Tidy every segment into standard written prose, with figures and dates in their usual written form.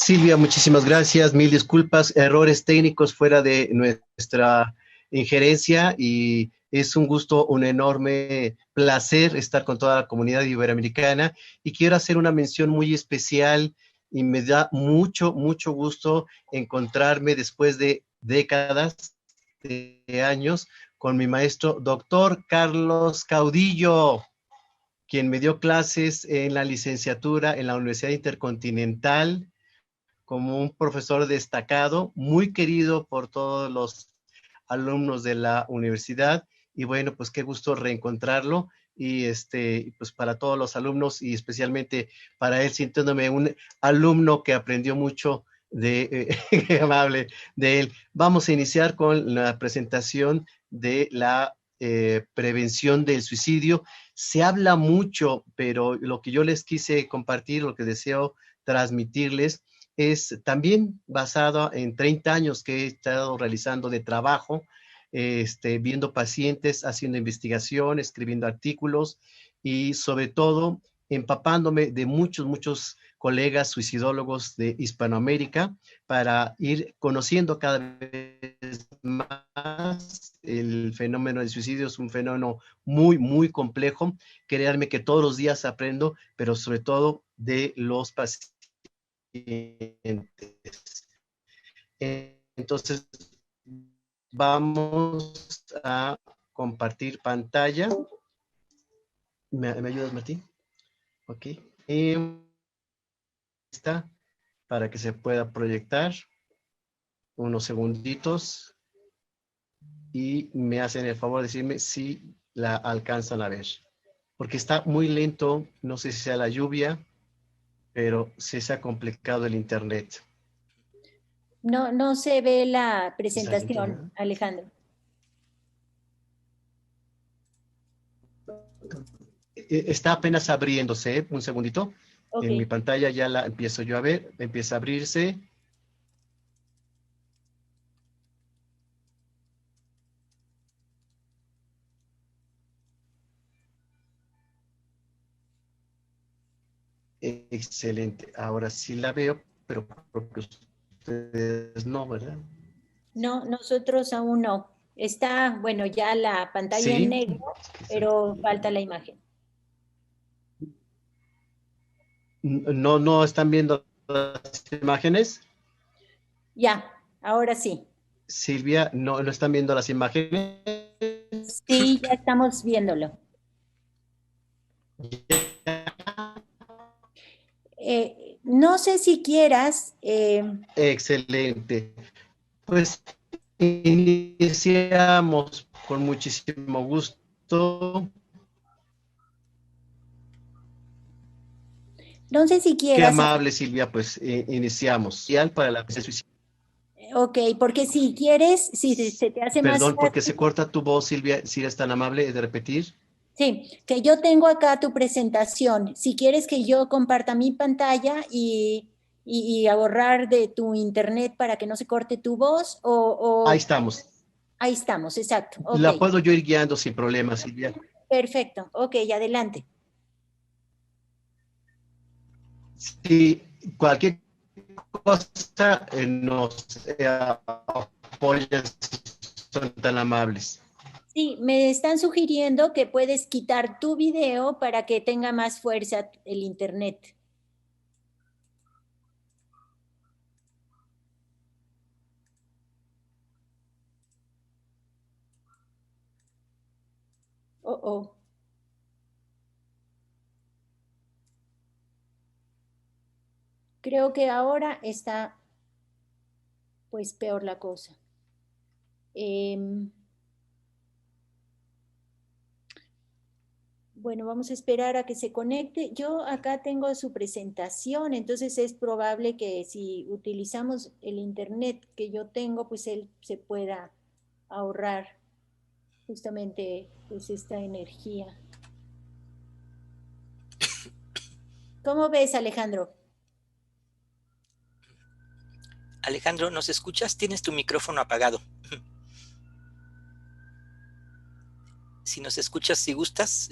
Silvia, muchísimas gracias. Mil disculpas, errores técnicos fuera de nuestra injerencia y es un gusto, un enorme placer estar con toda la comunidad iberoamericana y quiero hacer una mención muy especial y me da mucho, mucho gusto encontrarme después de décadas de años con mi maestro, doctor Carlos Caudillo, quien me dio clases en la licenciatura en la Universidad Intercontinental como un profesor destacado, muy querido por todos los alumnos de la universidad. Y bueno, pues qué gusto reencontrarlo. Y pues para todos los alumnos y especialmente para él, sintiéndome un alumno que aprendió mucho amable de él. Vamos a iniciar con la presentación de la prevención del suicidio. Se habla mucho, pero lo que yo les quise compartir, lo que deseo transmitirles, es también basado en 30 años que he estado realizando de trabajo, viendo pacientes, haciendo investigación, escribiendo artículos y sobre todo empapándome de muchos, muchos colegas suicidólogos de Hispanoamérica para ir conociendo cada vez más el fenómeno del suicidio. Es un fenómeno muy, muy complejo. Créanme que todos los días aprendo, pero sobre todo de los pacientes. Entonces, vamos a compartir pantalla. ¿Me ayudas, Martín? Ok. Y está para que se pueda proyectar. Unos segunditos. Y me hacen el favor de decirme si la alcanzan a ver. Porque está muy lento. No sé si sea la lluvia, pero se ha complicado el internet. No, no se ve la ¿Está lento, presentación, no? Alejandro. Está apenas abriéndose, ¿eh? Un segundito. Ok. En mi pantalla ya la empiezo yo a ver, empieza a abrirse. Excelente. Ahora sí la veo, pero creo que ustedes no, ¿verdad? No, nosotros aún no. Está, bueno, ya la pantalla en Sí. negro, pero falta la imagen. No, no están viendo las imágenes. Ya, ahora sí. Silvia, no, no están viendo las imágenes. Sí, ya estamos viéndolo. No sé si quieras, Excelente. Pues iniciamos con muchísimo gusto. no sé si Qué quieras, amable, Silvia, pues iniciamos. Para la ok, porque si quieres, si se te hace más Perdón, porque se fácil, corta tu voz, Silvia, si eres tan amable de repetir. sí, que yo tengo acá tu presentación. Si quieres que yo comparta mi pantalla y ahorrar de tu internet para que no se corte tu voz, Ahí o estamos. ahí estamos, exacto. Ok, La puedo yo ir guiando sin problema, Silvia. perfecto. Ok, adelante. Si cualquier cosa nos apoyan, son tan amables. Sí, me están sugiriendo que puedes quitar tu video para que tenga más fuerza el internet. Oh, oh. Creo que ahora está pues peor la cosa. Em, bueno, vamos a esperar a que se conecte. Yo acá tengo su presentación, entonces es probable que si utilizamos el internet que yo tengo, pues él se pueda ahorrar justamente pues esta energía. ¿Cómo ves, Alejandro? Alejandro, ¿nos escuchas? Tienes tu micrófono apagado. Si nos escuchas, si gustas,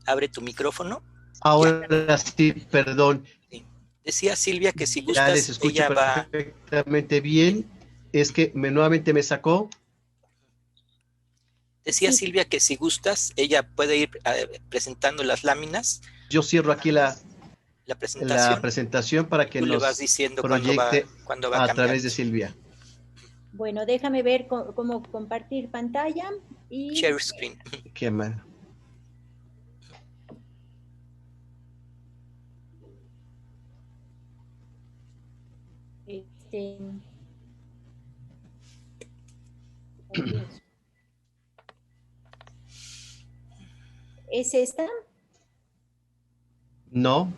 abre tu micrófono. Ya. Ahora sí, perdón. Sí. Decía Silvia que si Ya les gustas, escucho ella va... perfectamente bien. Es que nuevamente me sacó. Decía Sí, Silvia que si gustas, ella puede ir presentando las láminas, Yo cierro aquí la la presentación, presentación para y que tú le vas nos diciendo proyecte cuándo va a través cambiando. de Silvia. bueno, déjame ver cómo compartir pantalla y Share screen. Qué mal. este, oh, Dios. ¿Es esta? No,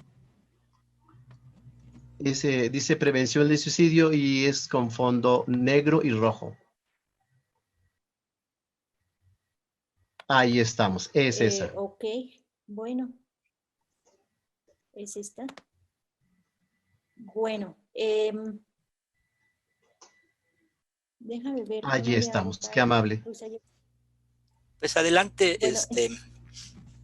dice prevención del suicidio y es con fondo negro y rojo. Ahí estamos, es esa. Ok, bueno, es esta. Bueno, déjame ver Allí cómo le hago estamos, qué para... amable. Pues adelante, Bueno,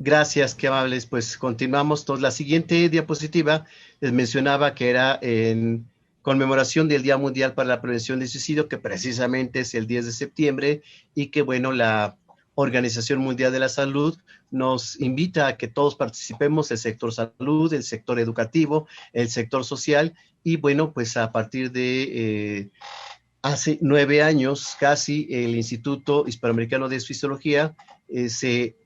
Gracias, qué amables. Pues continuamos. Entonces, la siguiente diapositiva les mencionaba que era en conmemoración del Día Mundial para la Prevención del Suicidio, que precisamente es el 10 de septiembre, y que, bueno, la Organización Mundial de la Salud nos invita a que todos participemos, el sector salud, el sector educativo, el sector social, y bueno, pues a partir de hace 9 años casi, el Instituto Hispanoamericano de Fisiología se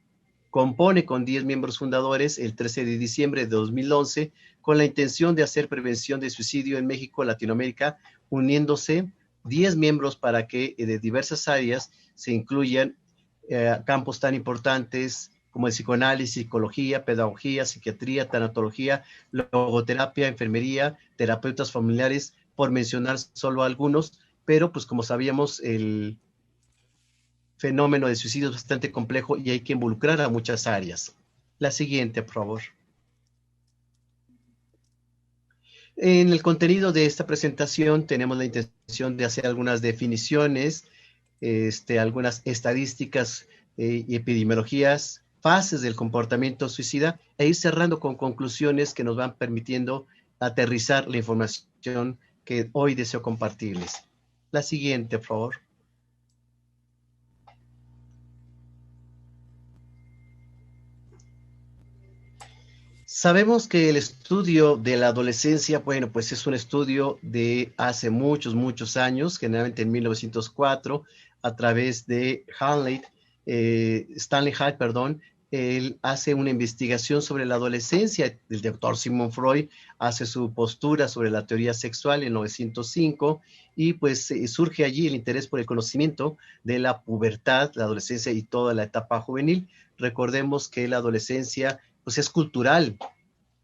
compone con 10 miembros fundadores el 13 de diciembre de 2011 con la intención de hacer prevención de suicidio en México, Latinoamérica, uniéndose 10 miembros para que de diversas áreas se incluyan campos tan importantes como el psicoanálisis, psicología, pedagogía, psiquiatría, tanatología, logoterapia, enfermería, terapeutas familiares, por mencionar solo algunos, pero pues como sabíamos, el fenómeno de suicidio es bastante complejo y hay que involucrar a muchas áreas. La siguiente, por favor. En el contenido de esta presentación tenemos la intención de hacer algunas definiciones, algunas estadísticas y epidemiologías, fases del comportamiento suicida e ir cerrando con conclusiones que nos van permitiendo aterrizar la información que hoy deseo compartirles. La siguiente, por favor. Sabemos que el estudio de la adolescencia, bueno, pues es un estudio de hace muchos, muchos años, generalmente en 1904, a través de Stanley Hyde, perdón. Él hace una investigación sobre la adolescencia. El doctor Sigmund Freud hace su postura sobre la teoría sexual en 1905 y pues surge allí el interés por el conocimiento de la pubertad, la adolescencia y toda la etapa juvenil. Recordemos que la adolescencia pues es cultural.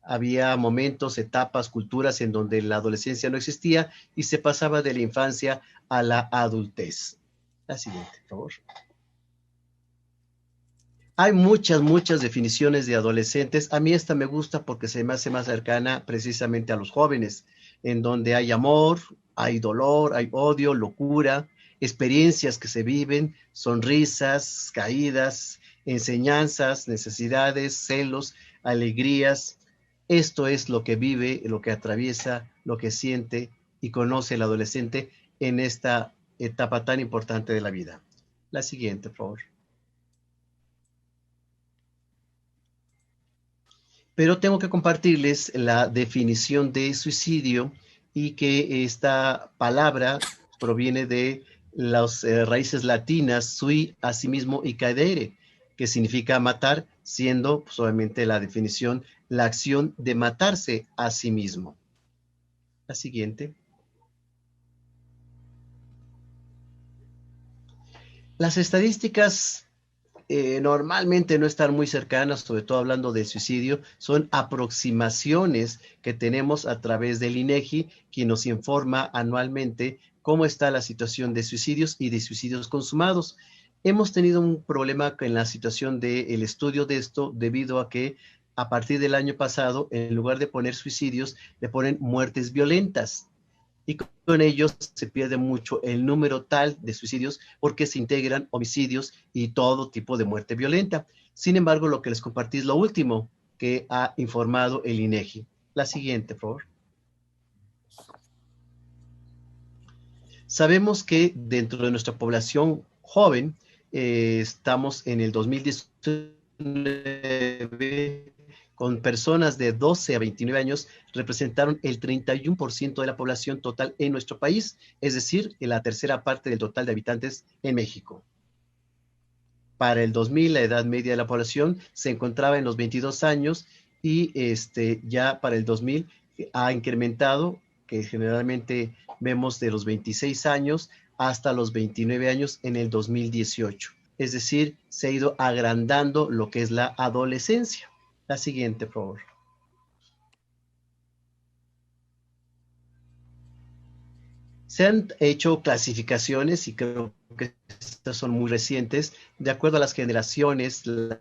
Había momentos, etapas, culturas en donde la adolescencia no existía y se pasaba de la infancia a la adultez. La siguiente, por favor. Hay muchas, muchas definiciones de adolescentes. A mí esta me gusta porque se me hace más cercana precisamente a los jóvenes, en donde hay amor, hay dolor, hay odio, locura, experiencias que se viven, sonrisas, caídas, enseñanzas, necesidades, celos, alegrías. Esto es lo que vive, lo que atraviesa, lo que siente y conoce el adolescente en esta etapa tan importante de la vida. La siguiente, por favor. Pero tengo que compartirles la definición de suicidio y que esta palabra proviene de las raíces latinas sui, asimismo, y cadere, que significa matar, siendo pues, obviamente la definición la acción de matarse a sí mismo. La siguiente. Las estadísticas normalmente no están muy cercanas, sobre todo hablando de suicidio, son aproximaciones que tenemos a través del INEGI, quien nos informa anualmente cómo está la situación de suicidios y de suicidios consumados. Hemos tenido un problema en la situación del estudio de esto debido a que a partir del año pasado, en lugar de poner suicidios, le ponen muertes violentas. Y con ellos se pierde mucho el número tal de suicidios porque se integran homicidios y todo tipo de muerte violenta. Sin embargo, lo que les compartí es lo último que ha informado el INEGI. La siguiente, por favor. Sabemos que dentro de nuestra población joven, estamos en el 2019 con personas de 12 a 29 años, representaron el 31% de la población total en nuestro país, es decir, en la tercera parte del total de habitantes en México. Para el 2000, la edad media de la población se encontraba en los 22 años y ya para el 2000 ha incrementado, que generalmente vemos de los 26 años hasta los 29 años en el 2018. Es decir, se ha ido agrandando lo que es la adolescencia. La siguiente, por favor. Se han hecho clasificaciones y creo que estas son muy recientes, de acuerdo a las generaciones, las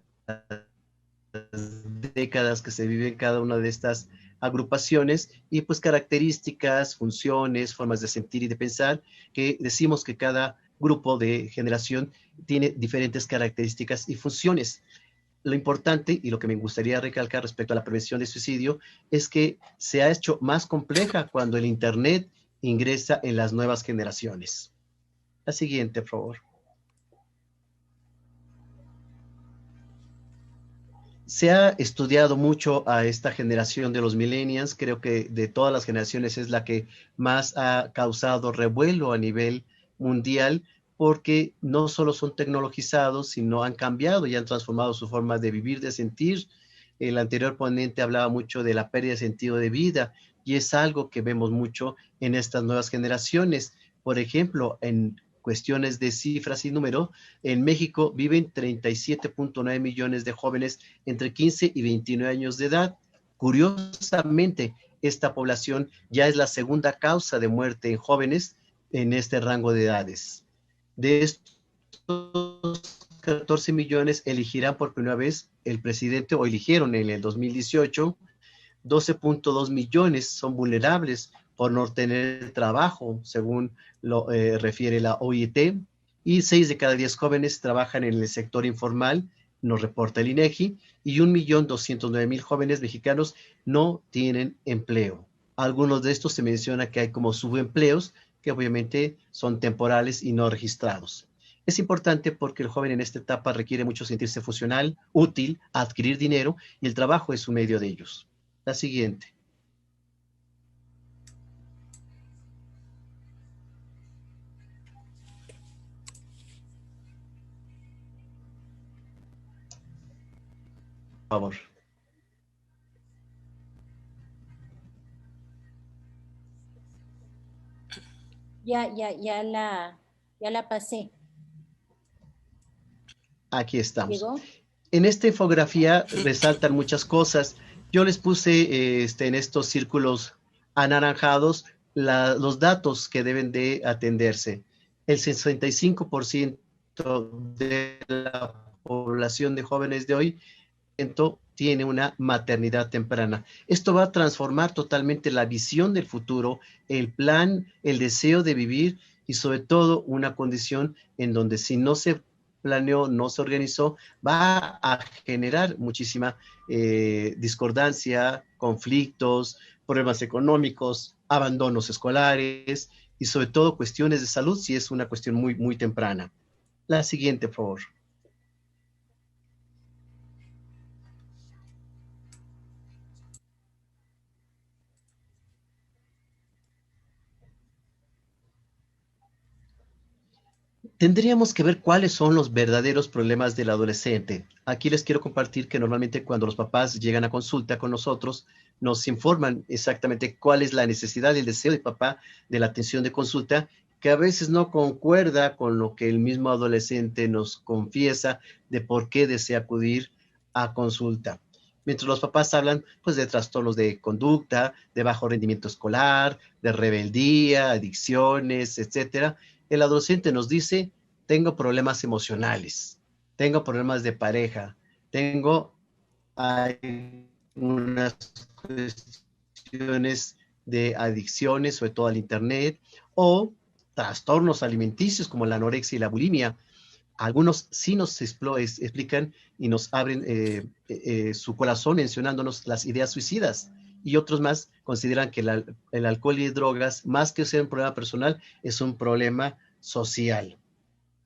décadas que se viven cada una de estas agrupaciones y pues características, funciones, formas de sentir y de pensar, que decimos que cada grupo de generación tiene diferentes características y funciones. Lo importante y lo que me gustaría recalcar respecto a la prevención de suicidio es que se ha hecho más compleja cuando el Internet ingresa en las nuevas generaciones. La siguiente, por favor. Se ha estudiado mucho a esta generación de los millennials. Creo que de todas las generaciones es la que más ha causado revuelo a nivel mundial, porque no solo son tecnologizados, sino han cambiado y han transformado su forma de vivir, de sentir. El anterior ponente hablaba mucho de la pérdida de sentido de vida y es algo que vemos mucho en estas nuevas generaciones. Por ejemplo, en cuestiones de cifras y número, en México viven 37.9 millones de jóvenes entre 15 y 29 años de edad. Curiosamente, esta población ya es la segunda causa de muerte en jóvenes en este rango de edades. De estos 14 millones elegirán por primera vez el presidente o eligieron en el 2018. 12.2 millones son vulnerables por no tener trabajo, según lo refiere la OIT, y 6 de cada 10 jóvenes trabajan en el sector informal, nos reporta el INEGI, y 1.209.000 jóvenes mexicanos no tienen empleo. Algunos de estos se menciona que hay como subempleos, que obviamente son temporales y no registrados. Es importante porque el joven en esta etapa requiere mucho sentirse funcional, útil, adquirir dinero, y el trabajo es un medio de ellos. La siguiente. Por favor. Ya la pasé. Aquí estamos. ¿Llegó? En esta infografía resaltan muchas cosas. Yo les puse en estos círculos anaranjados los datos que deben de atenderse. El 65% de la población de jóvenes de hoy tiene una maternidad temprana. Esto va a transformar totalmente la visión del futuro, el plan, el deseo de vivir y sobre todo una condición en donde si no se planeó, no se organizó, va a generar muchísima discordancia, conflictos, problemas económicos, abandonos escolares y sobre todo cuestiones de salud si es una cuestión muy, muy temprana. La siguiente, por favor. Tendríamos que ver cuáles son los verdaderos problemas del adolescente. Aquí les quiero compartir que normalmente cuando los papás llegan a consulta con nosotros, nos informan exactamente cuál es la necesidad y el deseo del papá de la atención de consulta, que a veces no concuerda con lo que el mismo adolescente nos confiesa de por qué desea acudir a consulta. Mientras los papás hablan pues de trastornos de conducta, de bajo rendimiento escolar, de rebeldía, adicciones, etcétera, el adolescente nos dice, tengo problemas emocionales, tengo problemas de pareja, tengo unas cuestiones de adicciones, sobre todo al internet, o trastornos alimenticios como la anorexia y la bulimia. Algunos sí nos explican y nos abren su corazón mencionándonos las ideas suicidas. y otros más consideran que el alcohol y drogas, más que ser un problema personal, es un problema social.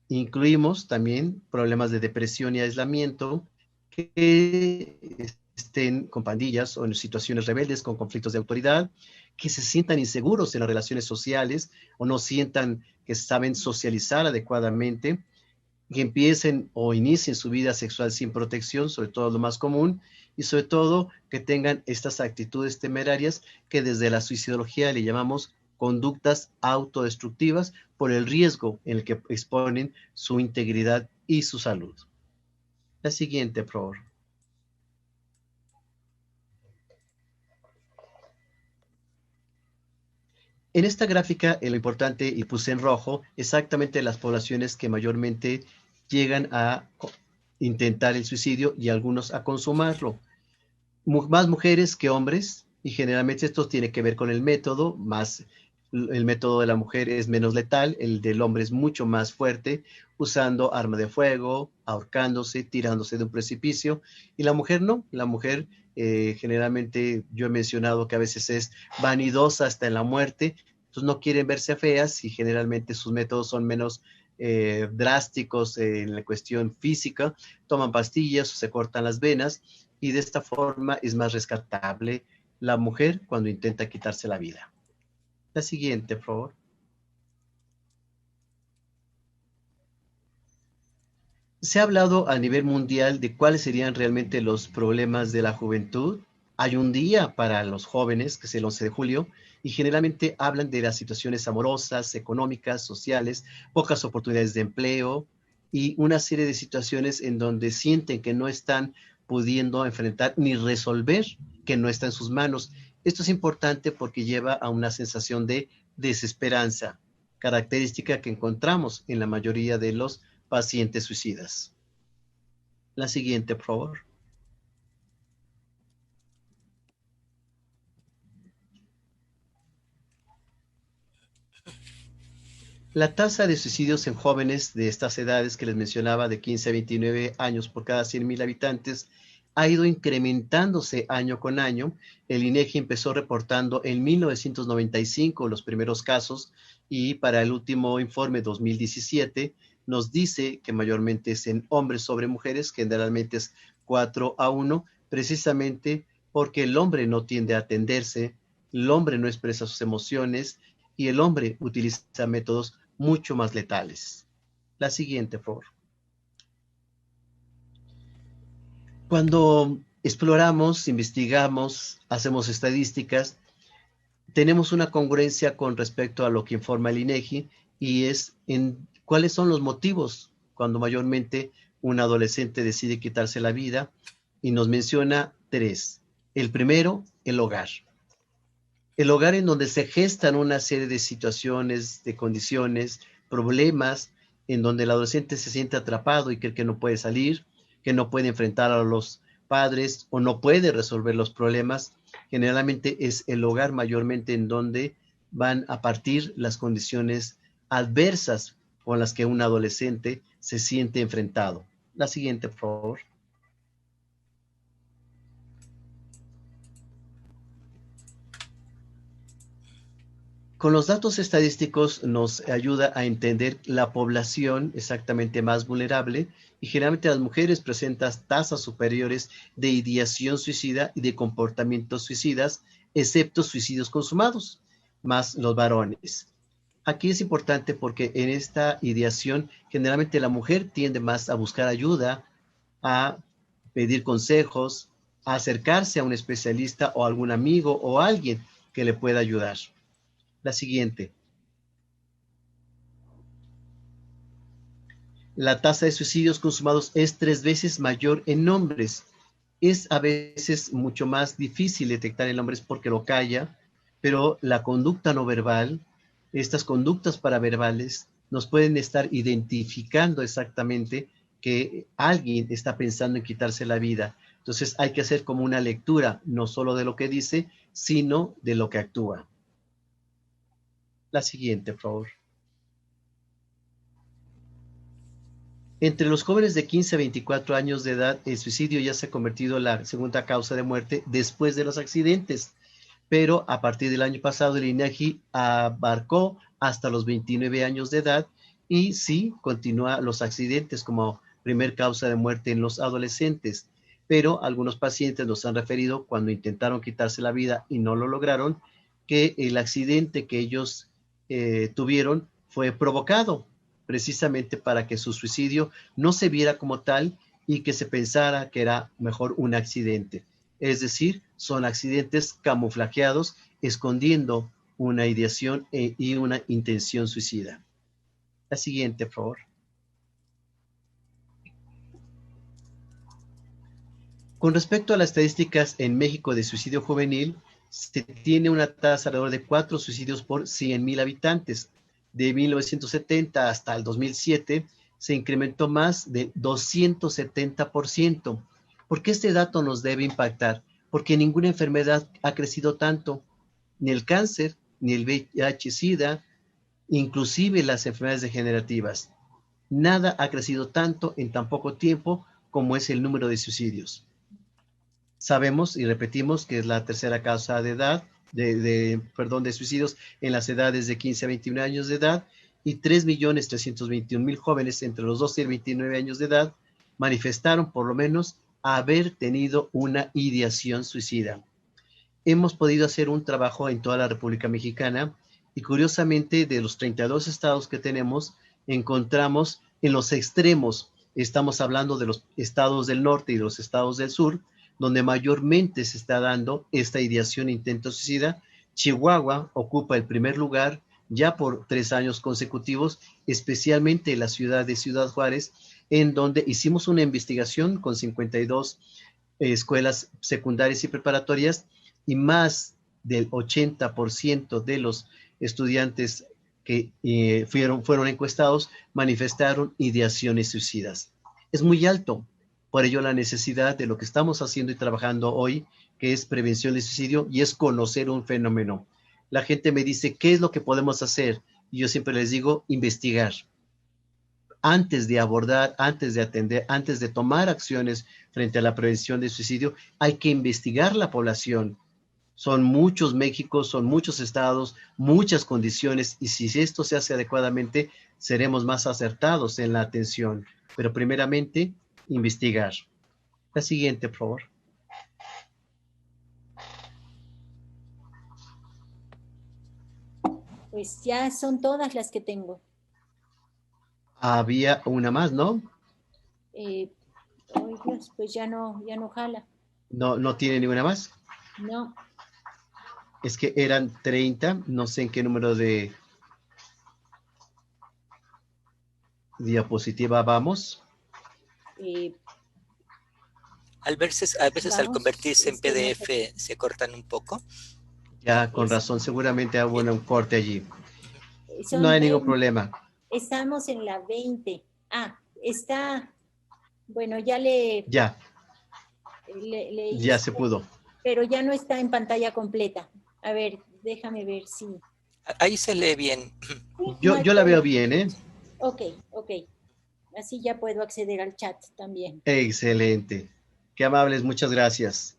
Incluimos también problemas de depresión y aislamiento que estén con pandillas o en situaciones rebeldes, con conflictos de autoridad, que se sientan inseguros en las relaciones sociales o no sientan que saben socializar adecuadamente, que empiecen o inicien su vida sexual sin protección, sobre todo lo más común, y sobre todo que tengan estas actitudes temerarias que desde la suicidología le llamamos conductas autodestructivas por el riesgo en el que exponen su integridad y su salud. La siguiente, por favor. En esta gráfica, lo importante, y puse en rojo, exactamente las poblaciones que mayormente llegan a intentar el suicidio y algunos a consumarlo. Más mujeres que hombres, y generalmente esto tiene que ver con el método, más el método de la mujer es menos letal, el del hombre es mucho más fuerte, usando arma de fuego, ahorcándose, tirándose de un precipicio, y la mujer no, la mujer generalmente yo he mencionado que a veces es vanidosa hasta en la muerte, entonces no quieren verse feas y generalmente sus métodos son menos drásticos en la cuestión física, toman pastillas o se cortan las venas, y de esta forma es más rescatable la mujer cuando intenta quitarse la vida. La siguiente, por favor. Se ha hablado a nivel mundial de cuáles serían realmente los problemas de la juventud. Hay un día para los jóvenes, que es el 11 de julio, y generalmente hablan de las situaciones amorosas, económicas, sociales, pocas oportunidades de empleo y una serie de situaciones en donde sienten que no están pudiendo enfrentar ni resolver, que no está en sus manos. Esto es importante porque lleva a una sensación de desesperanza, característica que encontramos en la mayoría de los pacientes suicidas. La siguiente, por favor. La tasa de suicidios en jóvenes de estas edades que les mencionaba, de 15 a 29 años por cada 100,000 habitantes, ha ido incrementándose año con año. El INEGI empezó reportando en 1995 los primeros casos y para el último informe 2017 nos dice que mayormente es en hombres sobre mujeres, generalmente es 4-1, precisamente porque el hombre no tiende a atenderse, el hombre no expresa sus emociones y el hombre utiliza métodos mucho más letales. La siguiente, por favor. Cuando exploramos, investigamos, hacemos estadísticas, tenemos una congruencia con respecto a lo que informa el INEGI y es en cuáles son los motivos cuando mayormente un adolescente decide quitarse la vida, y nos menciona 3. El primero, el hogar. El hogar en donde se gestan una serie de situaciones, de condiciones, problemas, en donde el adolescente se siente atrapado y cree que no puede salir, que no puede enfrentar a los padres o no puede resolver los problemas. Generalmente es el hogar mayormente en donde van a partir las condiciones adversas con las que un adolescente se siente enfrentado. La siguiente, por favor. Con los datos estadísticos nos ayuda a entender la población exactamente más vulnerable, y generalmente las mujeres presentan tasas superiores de ideación suicida y de comportamientos suicidas, excepto suicidios consumados, más los varones. Aquí es importante porque en esta ideación generalmente la mujer tiende más a buscar ayuda, a pedir consejos, a acercarse a un especialista o algún amigo o alguien que le pueda ayudar. La siguiente. La tasa de suicidios consumados es 3 veces mayor en hombres. Es a veces mucho más difícil detectar en hombres porque lo calla, pero la conducta no verbal, estas conductas paraverbales, nos pueden estar identificando exactamente que alguien está pensando en quitarse la vida. Entonces hay que hacer como una lectura, no solo de lo que dice, sino de lo que actúa. La siguiente, por favor. Entre los jóvenes de 15 a 24 años de edad, el suicidio ya se ha convertido en la segunda causa de muerte después de los accidentes. pero a partir del año pasado el INEGI abarcó hasta los 29 años de edad y sí continúa los accidentes como primer causa de muerte en los adolescentes, pero algunos pacientes nos han referido cuando intentaron quitarse la vida y no lo lograron, que el accidente que ellos tuvieron fue provocado precisamente para que su suicidio no se viera como tal y que se pensara que era mejor un accidente. Es decir, son accidentes camuflajeados, escondiendo una ideación y una intención suicida. La siguiente, por favor. Con respecto a las estadísticas en México de suicidio juvenil, se tiene una tasa alrededor de 4 suicidios por 100,000 habitantes. De 1970 hasta el 2007 se incrementó más del 270%. ¿Por qué este dato nos debe impactar? Porque ninguna enfermedad ha crecido tanto, ni el cáncer, ni el VIH-Sida, inclusive las enfermedades degenerativas. Nada ha crecido tanto en tan poco tiempo como es el número de suicidios. Sabemos y repetimos que es la tercera causa de edad, de suicidios en las edades de 15 a 21 años de edad, y 3.321.000 jóvenes entre los 12 y 29 años de edad manifestaron por lo menos haber tenido una ideación suicida. Hemos podido hacer un trabajo en toda la República Mexicana y curiosamente de los 32 estados que tenemos, encontramos en los extremos, estamos hablando de los estados del norte y de los estados del sur, donde mayormente se está dando esta ideación intento suicida. Chihuahua ocupa el primer lugar ya por 3 años consecutivos, especialmente en la ciudad de Ciudad Juárez, en donde hicimos una investigación con 52 escuelas secundarias y preparatorias, y más del 80% de los estudiantes que fueron encuestados manifestaron ideaciones suicidas. Es muy alto, por ello la necesidad de lo que estamos haciendo y trabajando hoy, que es prevención de suicidio y es conocer un fenómeno. La gente me dice, ¿qué es lo que podemos hacer? Y yo siempre les digo, investigar. Antes de abordar, antes de atender, antes de tomar acciones frente a la prevención de suicidio, hay que investigar la población. Son muchos Méxicos, son muchos estados, muchas condiciones, y si esto se hace adecuadamente, seremos más acertados en la atención. Pero primeramente, investigar. La siguiente, por favor. Pues ya son todas las que tengo. Había una más, ¿no? Ay Dios, pues ya no jala. No tiene ninguna más. No. Es que eran 30, no sé en qué número de diapositiva vamos. A veces al convertirse en PDF se cortan un poco. Ya, con razón, seguramente hubo un corte allí. No hay ningún problema. Estamos en la 20. Está, bueno, ya Ya se pudo. Pero ya no está en pantalla completa. A ver, déjame ver si... Ahí se lee bien. Yo la veo bien, ¿eh? Ok. Así ya puedo acceder al chat también. Excelente. Qué amables, muchas gracias.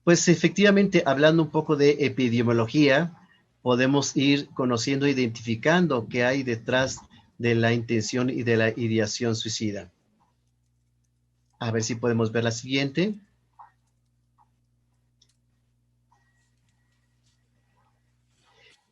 Pues efectivamente, hablando un poco de epidemiología, podemos ir conociendo, identificando qué hay detrás de la intención y de la ideación suicida. A ver si podemos ver la siguiente.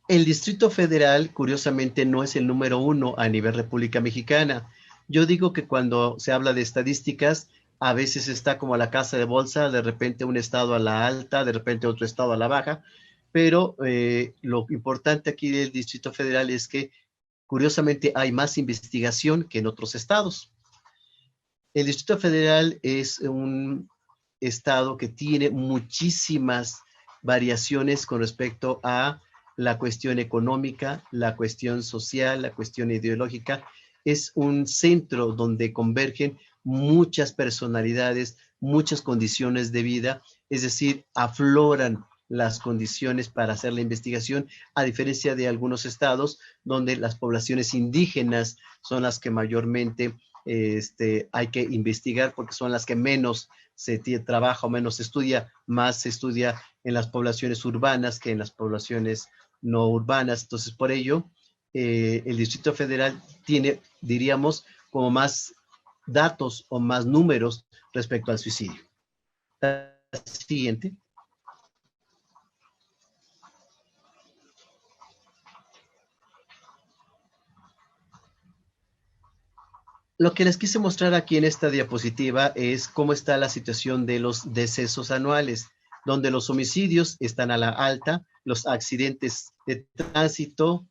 El Distrito Federal, curiosamente, no es el número 1 a nivel República Mexicana. Yo digo que cuando se habla de estadísticas, a veces está como la casa de bolsa, de repente un estado a la alta, de repente otro estado a la baja, pero lo importante aquí del Distrito Federal es que, curiosamente, hay más investigación que en otros estados. El Distrito Federal es un estado que tiene muchísimas variaciones con respecto a la cuestión económica, la cuestión social, la cuestión ideológica. Es un centro donde convergen muchas personalidades, muchas condiciones de vida, es decir, afloran las condiciones para hacer la investigación, a diferencia de algunos estados donde las poblaciones indígenas son las que mayormente hay que investigar porque son las que menos se trabaja o menos se estudia, más se estudia en las poblaciones urbanas que en las poblaciones no urbanas. Entonces, por ello, el Distrito Federal tiene, diríamos, como más datos o más números respecto al suicidio. La siguiente. Lo que les quise mostrar aquí en esta diapositiva es cómo está la situación de los decesos anuales, donde los homicidios están a la alta, los accidentes de tránsito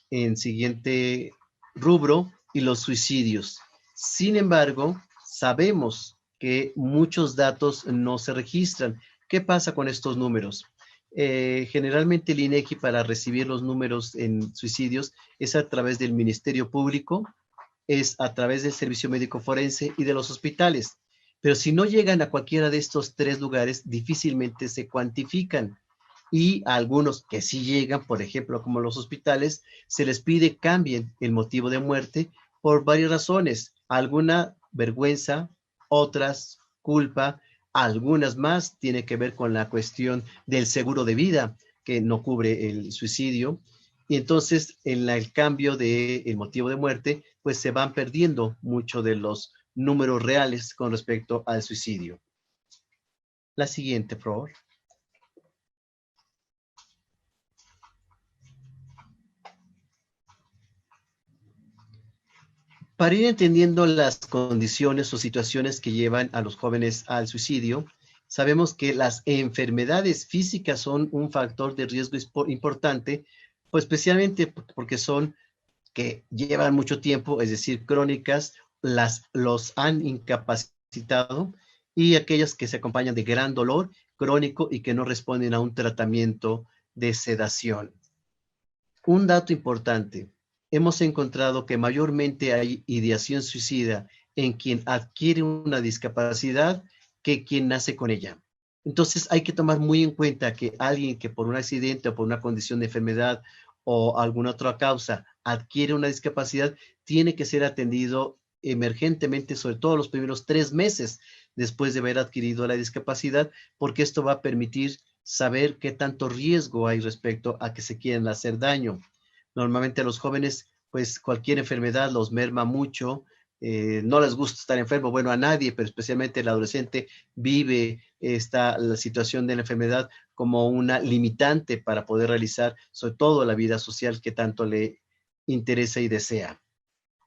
en siguiente rubro y los suicidios. Sin embargo, sabemos que muchos datos no se registran. ¿Qué pasa con estos números? Generalmente el INEGI para recibir los números en suicidios es a través del Ministerio Público, es a través del Servicio Médico Forense y de los hospitales. Pero si no llegan a cualquiera de estos tres lugares, difícilmente se cuantifican. Y a algunos que sí llegan, por ejemplo, como los hospitales, se les pide cambien el motivo de muerte por varias razones. Alguna vergüenza, otras culpa, algunas más tiene que ver con la cuestión del seguro de vida, que no cubre el suicidio. Y entonces, en el cambio del motivo de muerte, pues se van perdiendo mucho de los números reales con respecto al suicidio. La siguiente, por favor. Para ir entendiendo las condiciones o situaciones que llevan a los jóvenes al suicidio, sabemos que las enfermedades físicas son un factor de riesgo importante, pues especialmente porque son que llevan mucho tiempo, es decir, crónicas, los han incapacitado, y aquellas que se acompañan de gran dolor crónico y que no responden a un tratamiento de sedación. Un dato importante, hemos encontrado que mayormente hay ideación suicida en quien adquiere una discapacidad que quien nace con ella. Entonces hay que tomar muy en cuenta que alguien que por un accidente o por una condición de enfermedad o alguna otra causa adquiere una discapacidad, tiene que ser atendido emergentemente, sobre todo los primeros 3 meses después de haber adquirido la discapacidad, porque esto va a permitir saber qué tanto riesgo hay respecto a que se quieran hacer daño. Normalmente a los jóvenes, pues cualquier enfermedad los merma mucho, no les gusta estar enfermo, bueno, a nadie, pero especialmente el adolescente vive la situación de la enfermedad como una limitante para poder realizar, sobre todo la vida social que tanto le interesa y desea.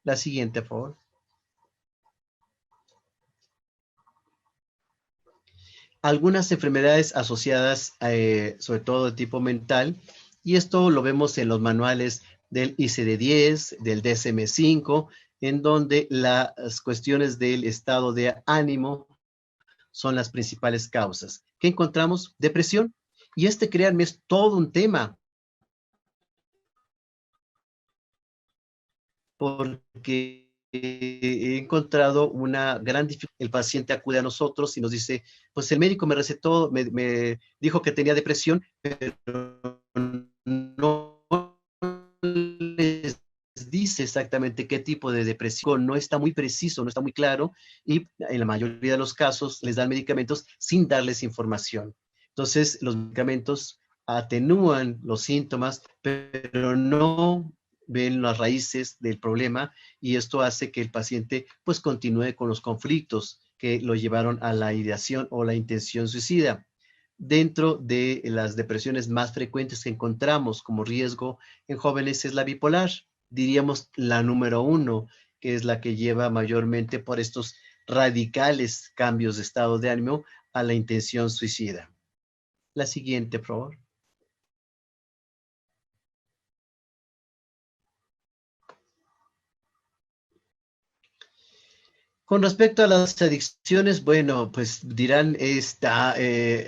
La siguiente, por favor. Algunas enfermedades asociadas, sobre todo de tipo mental, y esto lo vemos en los manuales del ICD-10, del DSM-5, en donde las cuestiones del estado de ánimo son las principales causas. ¿Qué encontramos? Depresión. Y créanme, es todo un tema, porque he encontrado una gran dificultad. El paciente acude a nosotros y nos dice, pues el médico me recetó, me dijo que tenía depresión, pero no les dice exactamente qué tipo de depresión, no está muy preciso, no está muy claro, y en la mayoría de los casos les dan medicamentos sin darles información. Entonces, los medicamentos atenúan los síntomas, pero no ven las raíces del problema, y esto hace que el paciente pues continúe con los conflictos que lo llevaron a la ideación o la intención suicida. Dentro de las depresiones más frecuentes que encontramos como riesgo en jóvenes es la bipolar, diríamos la número 1, que es la que lleva mayormente por estos radicales cambios de estado de ánimo a la intención suicida. La siguiente, por favor. Con respecto a las adicciones, bueno, pues dirán,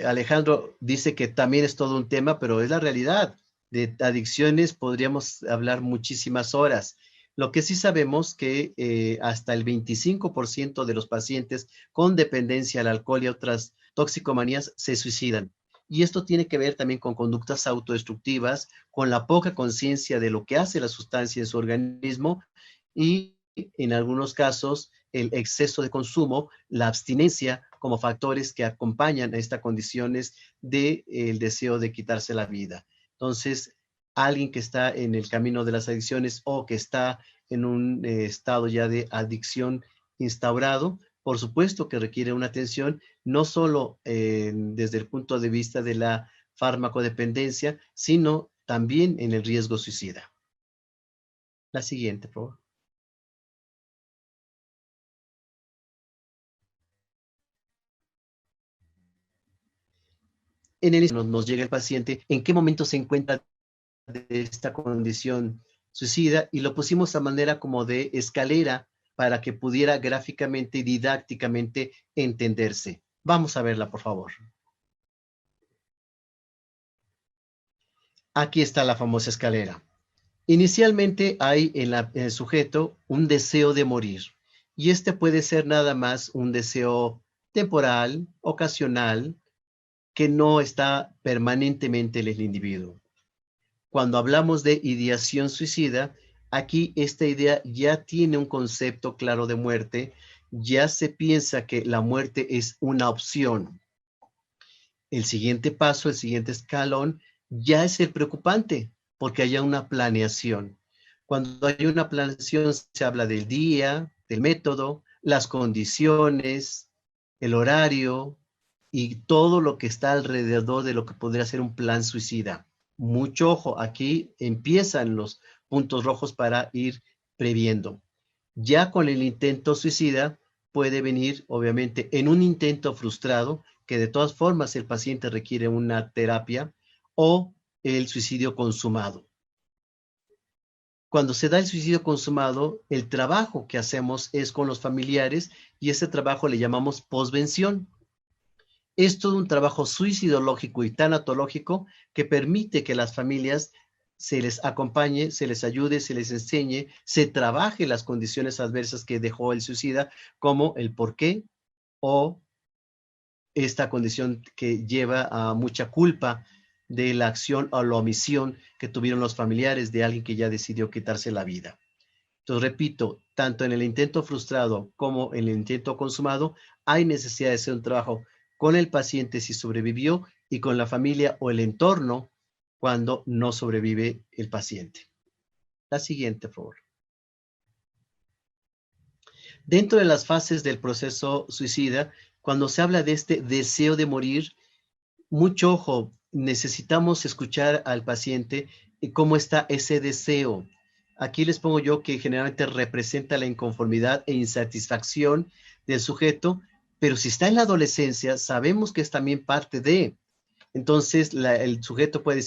Alejandro dice que también es todo un tema, pero es la realidad. De adicciones podríamos hablar muchísimas horas. Lo que sí sabemos que hasta el 25% de los pacientes con dependencia al alcohol y otras toxicomanías se suicidan. Y esto tiene que ver también con conductas autodestructivas, con la poca conciencia de lo que hace la sustancia en su organismo, y en algunos casos el exceso de consumo, la abstinencia como factores que acompañan a estas condiciones del deseo de quitarse la vida. Entonces, alguien que está en el camino de las adicciones o que está en un estado ya de adicción instaurado, por supuesto que requiere una atención, no solo desde el punto de vista de la farmacodependencia, sino también en el riesgo suicida. La siguiente, por favor. En el nos llega el paciente, en qué momento se encuentra de esta condición suicida, y lo pusimos a manera como de escalera para que pudiera gráficamente y didácticamente entenderse. Vamos a verla, por favor. Aquí está la famosa escalera. Inicialmente hay en el sujeto un deseo de morir, y este puede ser nada más un deseo temporal, ocasional, que no está permanentemente en el individuo. Cuando hablamos de ideación suicida, aquí esta idea ya tiene un concepto claro de muerte, ya se piensa que la muerte es una opción. El siguiente paso, el siguiente escalón, ya es el preocupante, porque haya una planeación. Cuando hay una planeación se habla del día, del método, las condiciones, el horario y todo lo que está alrededor de lo que podría ser un plan suicida. Mucho ojo, aquí empiezan los puntos rojos para ir previendo. Ya con el intento suicida puede venir, obviamente, en un intento frustrado, que de todas formas el paciente requiere una terapia, o el suicidio consumado. Cuando se da el suicidio consumado, el trabajo que hacemos es con los familiares y ese trabajo le llamamos posvención. Es todo un trabajo suicidológico y tanatológico que permite que las familias se les acompañe, se les ayude, se les enseñe, se trabaje las condiciones adversas que dejó el suicida, como el por qué o esta condición que lleva a mucha culpa de la acción o la omisión que tuvieron los familiares de alguien que ya decidió quitarse la vida. Entonces, repito, tanto en el intento frustrado como en el intento consumado, hay necesidad de hacer un trabajo con el paciente si sobrevivió y con la familia o el entorno cuando no sobrevive el paciente. La siguiente, por favor. Dentro de las fases del proceso suicida, cuando se habla de este deseo de morir, mucho ojo, necesitamos escuchar al paciente y cómo está ese deseo. Aquí les pongo yo que generalmente representa la inconformidad e insatisfacción del sujeto, pero si está en la adolescencia, sabemos que es también parte de. Entonces, el sujeto puede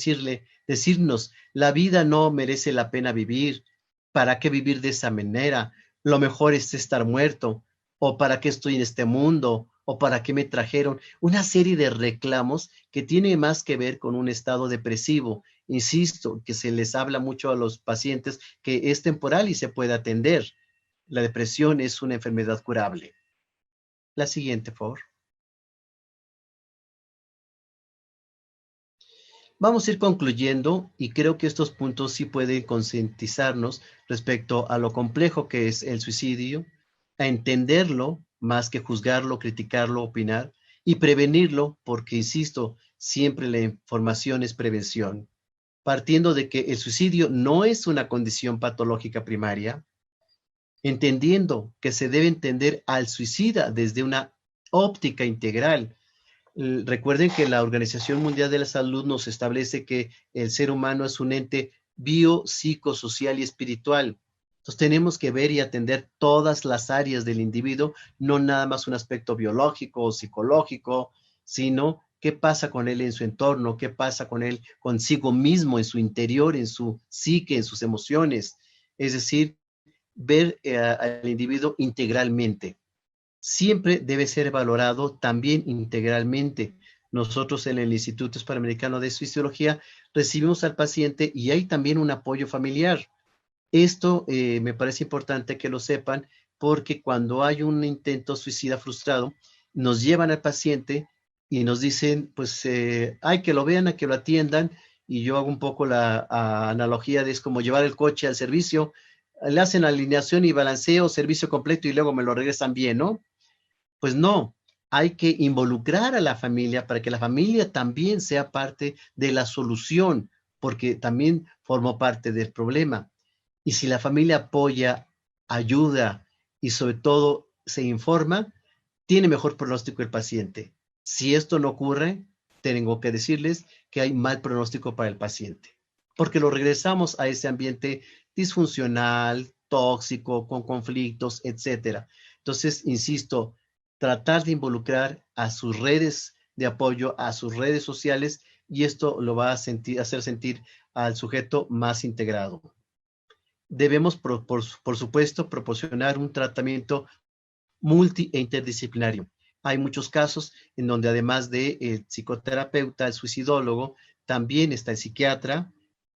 decirnos, la vida no merece la pena vivir. ¿Para qué vivir de esa manera? Lo mejor es estar muerto. ¿O para qué estoy en este mundo? ¿O para qué me trajeron? Una serie de reclamos que tiene más que ver con un estado depresivo. Insisto, que se les habla mucho a los pacientes que es temporal y se puede atender. La depresión es una enfermedad curable. La siguiente, por favor. Vamos a ir concluyendo y creo que estos puntos sí pueden concientizarnos respecto a lo complejo que es el suicidio, a entenderlo más que juzgarlo, criticarlo, opinar y prevenirlo porque, insisto, siempre la información es prevención. Partiendo de que el suicidio no es una condición patológica primaria, entendiendo que se debe entender al suicida desde una óptica integral. Recuerden que la Organización Mundial de la Salud nos establece que el ser humano es un ente biopsicosocial y espiritual. Entonces tenemos que ver y atender todas las áreas del individuo, no nada más un aspecto biológico o psicológico, sino qué pasa con él en su entorno, qué pasa con él consigo mismo, en su interior, en su psique, en sus emociones. Es decir, ver al individuo integralmente. Siempre debe ser valorado también integralmente. Nosotros en el Instituto Hispanoamericano de Suicidología recibimos al paciente y hay también un apoyo familiar. Esto me parece importante que lo sepan porque cuando hay un intento suicida frustrado, nos llevan al paciente y nos dicen, pues, hay que lo vean, hay que lo atiendan. Y yo hago un poco la analogía de es como llevar el coche al servicio. le hacen alineación y balanceo, servicio completo y luego me lo regresan bien, ¿no? Pues no, hay que involucrar a la familia para que la familia también sea parte de la solución, porque también formó parte del problema. Y si la familia apoya, ayuda y sobre todo se informa, tiene mejor pronóstico el paciente. Si esto no ocurre, tengo que decirles que hay mal pronóstico para el paciente, porque lo regresamos a ese ambiente disfuncional, tóxico, con conflictos, etcétera. Entonces, insisto, tratar de involucrar a sus redes de apoyo, a sus redes sociales, y esto lo va a hacer sentir al sujeto más integrado. Debemos, por supuesto, proporcionar un tratamiento multi e interdisciplinario. Hay muchos casos en donde además del psicoterapeuta, el suicidólogo, también está el psiquiatra.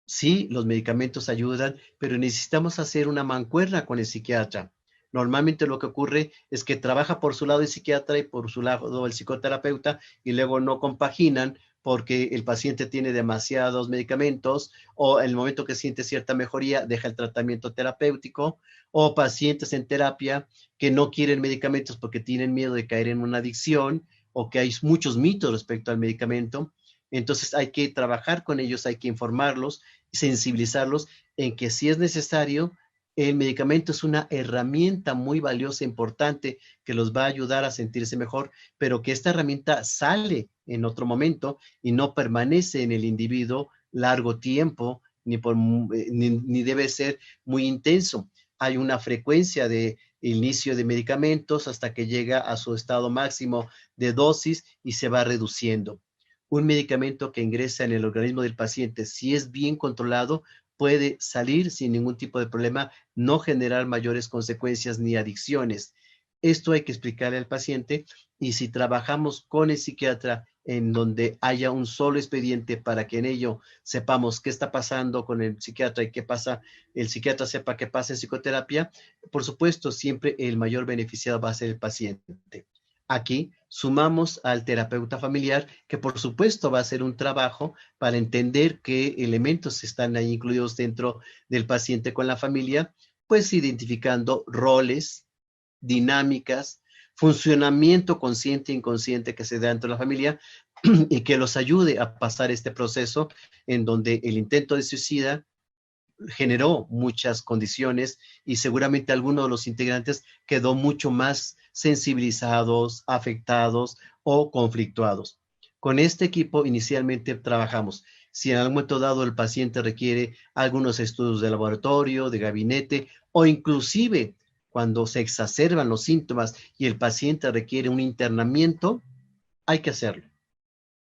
Sí, los medicamentos ayudan, pero necesitamos hacer una mancuerna con el psiquiatra. Normalmente lo que ocurre es que trabaja por su lado el psiquiatra y por su lado el psicoterapeuta y luego no compaginan porque el paciente tiene demasiados medicamentos o en el momento que siente cierta mejoría deja el tratamiento terapéutico, o pacientes en terapia que no quieren medicamentos porque tienen miedo de caer en una adicción o que hay muchos mitos respecto al medicamento. Entonces hay que trabajar con ellos, hay que informarlos, sensibilizarlos en que si es necesario, el medicamento es una herramienta muy valiosa, importante, que los va a ayudar a sentirse mejor, pero que esta herramienta sale en otro momento y no permanece en el individuo largo tiempo, ni debe ser muy intenso. Hay una frecuencia de inicio de medicamentos hasta que llega a su estado máximo de dosis y se va reduciendo. Un medicamento que ingresa en el organismo del paciente, si es bien controlado, puede salir sin ningún tipo de problema, no generar mayores consecuencias ni adicciones. Esto hay que explicarle al paciente, y si trabajamos con el psiquiatra en donde haya un solo expediente para que en ello sepamos qué está pasando con el psiquiatra y qué pasa, el psiquiatra sepa qué pasa en psicoterapia, por supuesto, siempre el mayor beneficiado va a ser el paciente. Aquí sumamos al terapeuta familiar, que por supuesto va a hacer un trabajo para entender qué elementos están ahí incluidos dentro del paciente con la familia, pues identificando roles, dinámicas, funcionamiento consciente e inconsciente que se da dentro de la familia y que los ayude a pasar este proceso en donde el intento de suicida generó muchas condiciones y seguramente alguno de los integrantes quedó mucho más sensibilizados, afectados o conflictuados. Con este equipo inicialmente trabajamos. Si en algún momento dado el paciente requiere algunos estudios de laboratorio, de gabinete, o inclusive cuando se exacerban los síntomas y el paciente requiere un internamiento, hay que hacerlo.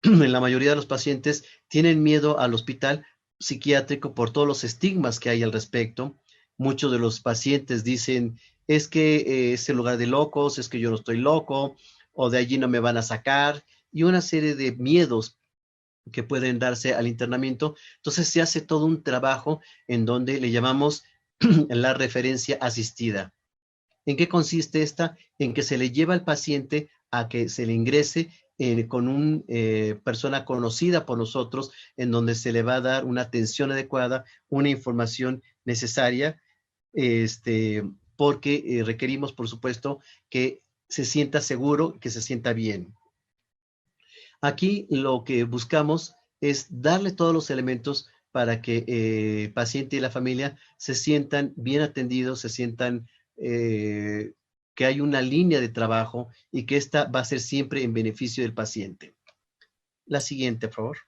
En la mayoría de los pacientes tienen miedo al hospital psiquiátrico por todos los estigmas que hay al respecto. Muchos de los pacientes dicen, es que es el lugar de locos, es que yo no estoy loco, o de allí no me van a sacar, y una serie de miedos que pueden darse al internamiento. Entonces se hace todo un trabajo en donde le llamamos la referencia asistida. ¿En qué consiste esta? En que se le lleva al paciente a que se le ingrese con una persona conocida por nosotros, en donde se le va a dar una atención adecuada, una información necesaria, porque requerimos, por supuesto, que se sienta seguro, que se sienta bien. Aquí lo que buscamos es darle todos los elementos para que el paciente y la familia se sientan bien atendidos, se sientan que hay una línea de trabajo y que esta va a ser siempre en beneficio del paciente. La siguiente, por favor.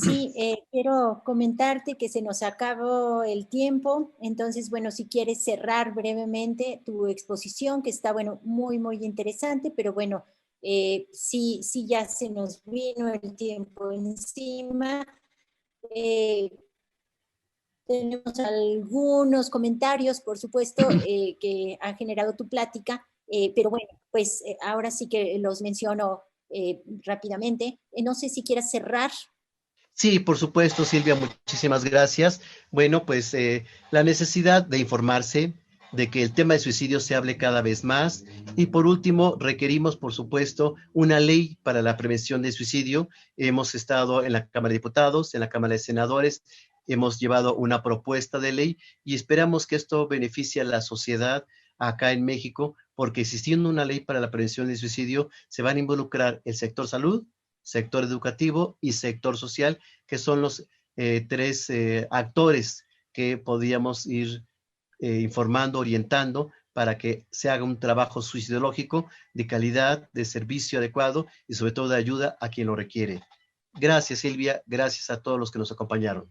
Sí, quiero comentarte que se nos acabó el tiempo, entonces, bueno, si quieres cerrar brevemente tu exposición, que está, bueno, muy, muy interesante, pero bueno, sí, ya se nos vino el tiempo encima. Tenemos algunos comentarios, por supuesto, que ha generado tu plática, pero bueno, pues ahora sí que los menciono rápidamente. No sé si quieras cerrar. Sí, por supuesto, Silvia, muchísimas gracias. Bueno, pues la necesidad de informarse, de que el tema de suicidio se hable cada vez más. Y por último, requerimos, por supuesto, una ley para la prevención del suicidio. Hemos estado en la Cámara de Diputados, en la Cámara de Senadores, hemos llevado una propuesta de ley y esperamos que esto beneficie a la sociedad acá en México, porque existiendo una ley para la prevención del suicidio, se van a involucrar el sector salud, sector educativo y sector social, que son los tres actores que podríamos ir informando, orientando, para que se haga un trabajo suicidológico de calidad, de servicio adecuado y sobre todo de ayuda a quien lo requiere. Gracias, Silvia. Gracias a todos los que nos acompañaron.